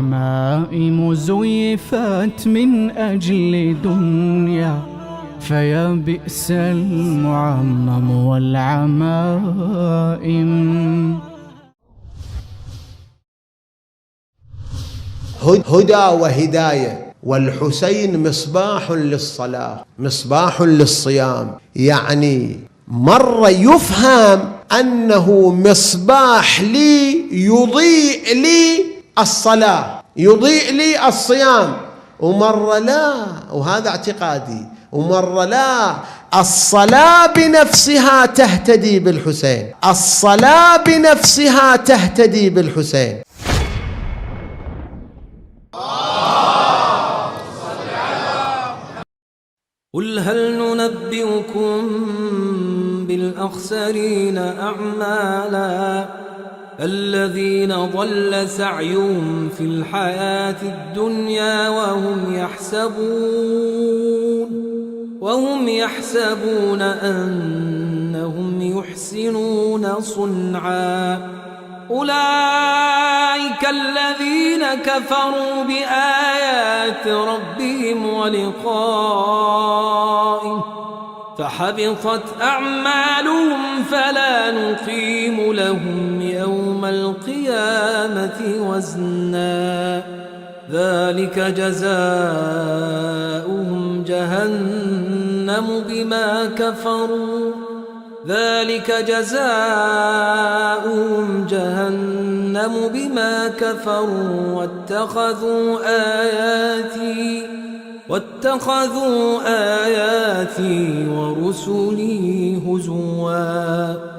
عمائم زيفت من أجل دنيا، فيا بئس المعمم والعمائم. هدى وهداية، والحسين مصباح للصلاة مصباح للصيام. يعني مرة يفهم أنه مصباح لي يضيء لي الصلاة، يضيء لي الصيام، ومرة لا، وهذا اعتقادي، ومرة لا، الصلاة بنفسها تهتدي بالحسين، الصلاة بنفسها تهتدي بالحسين. قل هل ننبئكم بالأخسرين أعمالا الذين ضل سعيهم في الحياة الدنيا وهم يحسبون أنهم يحسنون صنعا. أولئك الذين كفروا بآيات ربهم ولقائه فحبطت أعمالهم فلا نقيم لهم يوم القيامة وزنا. ذلك جزاؤهم جهنم بما كفروا واتخذوا آياتي ورسلي هزوا.